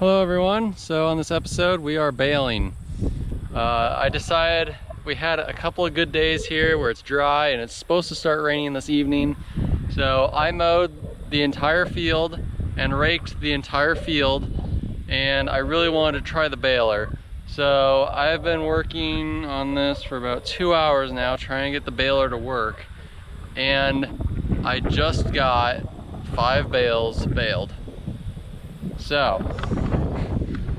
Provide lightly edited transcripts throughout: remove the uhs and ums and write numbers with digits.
Hello everyone. So on this episode we are baling. I decided we had a couple of good days here where it's dry and it's supposed to start raining this evening. So I mowed the entire field and raked the entire field, and I really wanted to try the baler. So I've been working on this for about 2 hours now trying to get the baler to work, and I just got 5 bales baled. So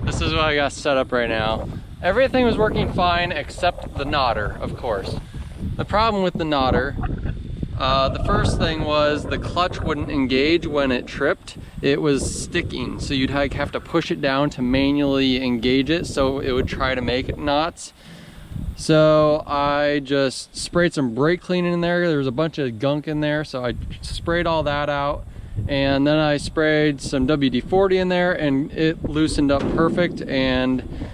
this is what I got set up right now. Everything was working fine except the nodder, of course. The problem with the nodder, the first thing was the clutch wouldn't engage when it tripped. It was sticking, so you'd have to push it down to manually engage it so it would try to make knots. So I just sprayed some brake cleaning in there. There was a bunch of gunk in there, so I sprayed all that out. And then I sprayed some WD-40 in there and it loosened up perfect, and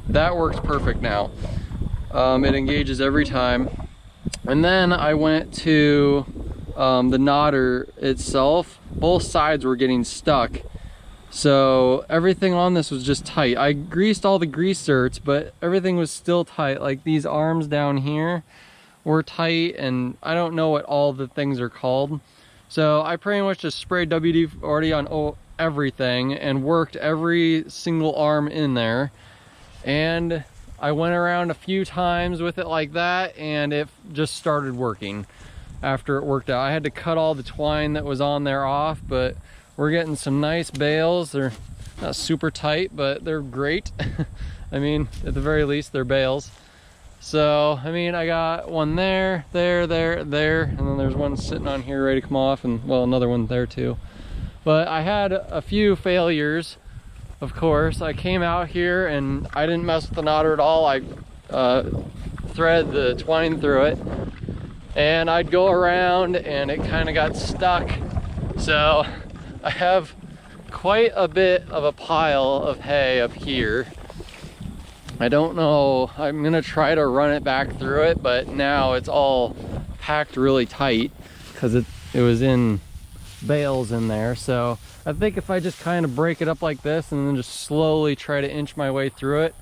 that works perfect now. It engages every time. And then I went to the nodder itself. Both sides were getting stuck, so everything on this was just tight. I greased all the grease zerts, but everything was still tight. Like these arms down here were tight, and I don't know what all the things are called. So I pretty much just sprayed WD-40 on everything and worked every single arm in there. And I went around a few times with it like that, and it just started working after it worked out. I had to cut all the twine that was on there off, but we're getting some nice bales. They're not super tight, but they're great. I mean, at the very least, they're bales. So, I mean, I got one there, and then there's one sitting on here ready to come off, and well, another one there too. But I had a few failures, of course. I came out here and I didn't mess with the nodder at all. I threaded the twine through it, and I'd go around and it kind of got stuck. So I have quite a bit of a pile of hay up here. I don't know, I'm gonna try to run it back through it, but now it's all packed really tight because it was in bales in there. So I think if I just kind of break it up like this and then just slowly try to inch my way through it,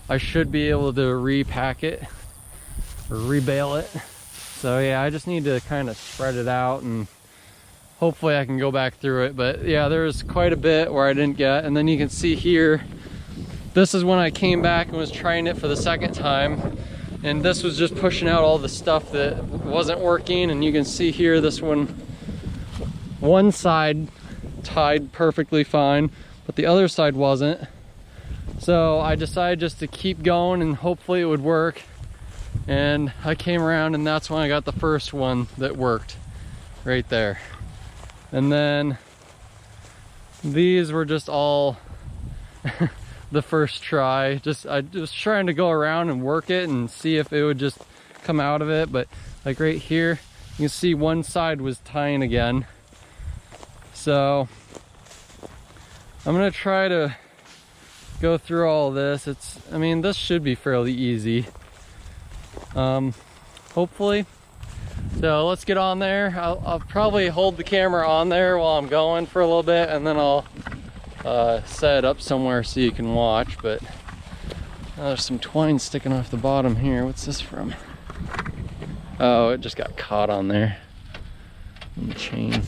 I should be able to repack it or rebale it. So yeah, I just need to kind of spread it out and hopefully I can go back through it. But yeah, there's quite a bit where I didn't get. And then you can see here, this is when I came back and was trying it for the second time. And this was just pushing out all the stuff that wasn't working. And you can see here, this one side tied perfectly fine, but the other side wasn't. So I decided just to keep going and hopefully it would work. And I came around and that's when I got the first one that worked right there. And then these were just all the first try. I was trying to go around and work it and see if it would just come out of it. But like right here, you can see one side was tying again. So I'm gonna try to go through all this. I mean, this should be fairly easy. Hopefully. So let's get on there. I'll probably hold the camera on there while I'm going for a little bit, and then I'll set it up somewhere so you can watch. But there's some twine sticking off the bottom here. What's this from? Oh, it just got caught on there. On the chain.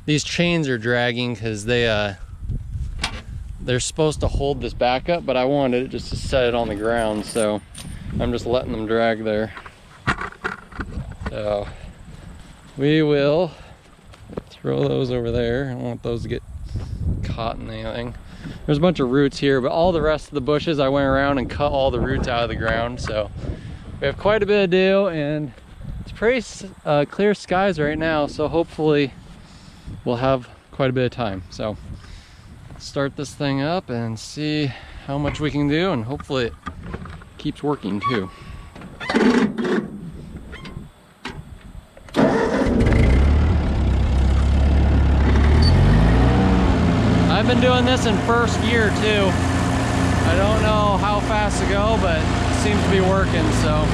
These chains are dragging because they're supposed to hold this back up, but I wanted it just to set it on the ground, so I'm just letting them drag there. So we will throw those over there. I don't want those to get caught in anything. There's a bunch of roots here, but all the rest of the bushes I went around and cut all the roots out of the ground. So we have quite a bit to do, and it's pretty clear skies right now, so hopefully we'll have quite a bit of time. So start this thing up and see how much we can do, and hopefully it keeps working too. I've been doing this in first gear too. I don't know how fast to go, but it seems to be working, so.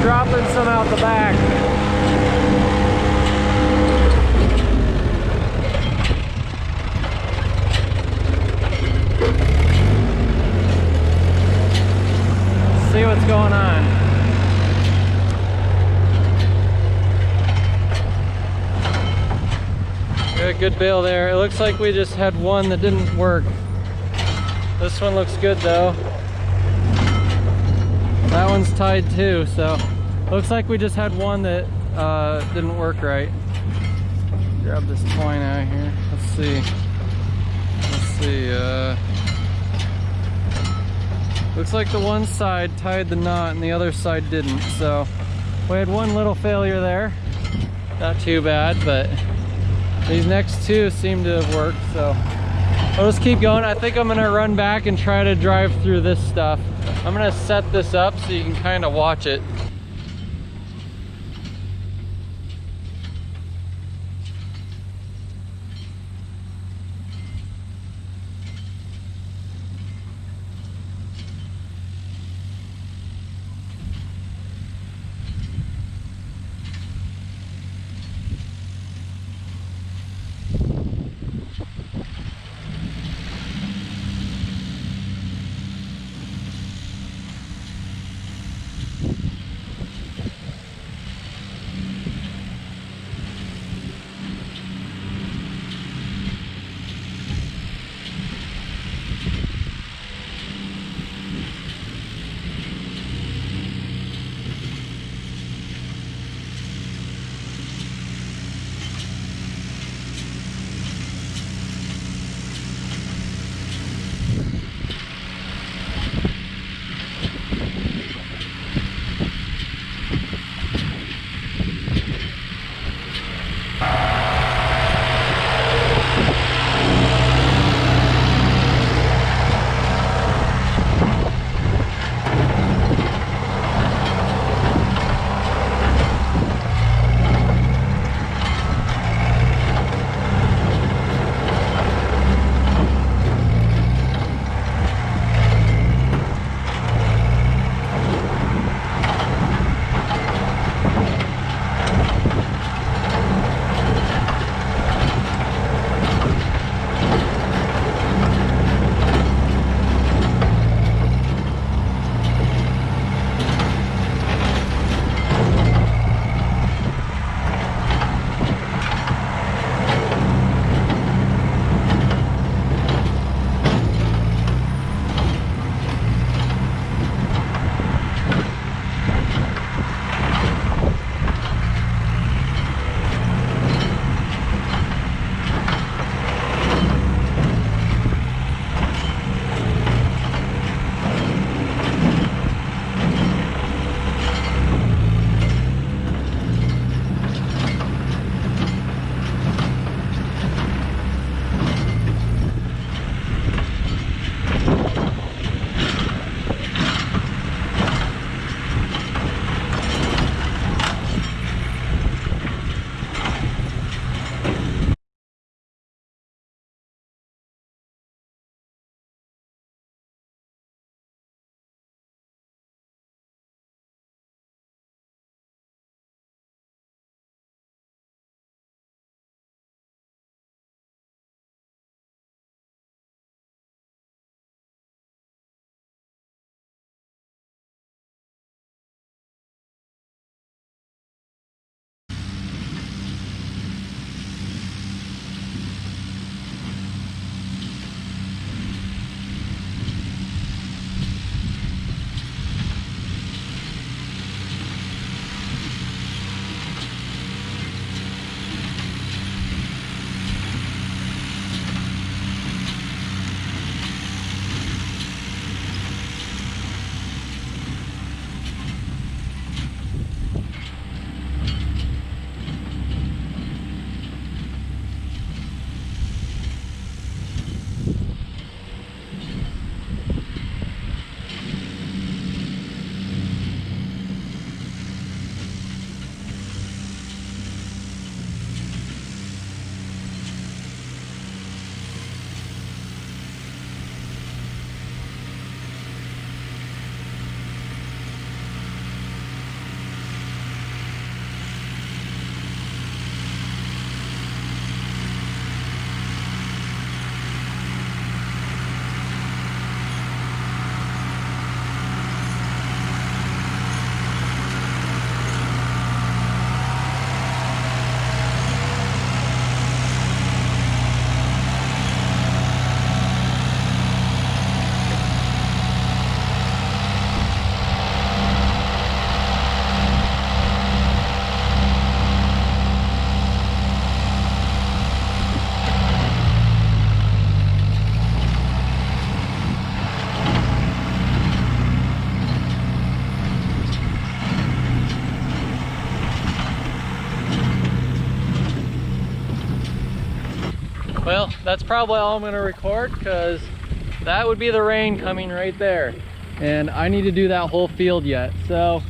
dropping some out the back. See what's going on. Got a good bale there. It looks like we just had one that didn't work. This one looks good though. That one's tied too, so looks like we just had one that didn't work right. Grab this twine out here. Let's see. Looks like the one side tied the knot and the other side didn't, so we had one little failure there. Not too bad, but these next two seem to have worked, so I'll just keep going. I think I'm gonna run back and try to drive through this stuff. I'm gonna set this up so you can kind of watch it. that's probably all I'm gonna record, because that would be the rain coming right there. And I need to do that whole field yet. So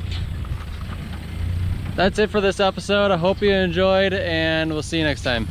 that's it for this episode. I hope you enjoyed, and we'll see you next time.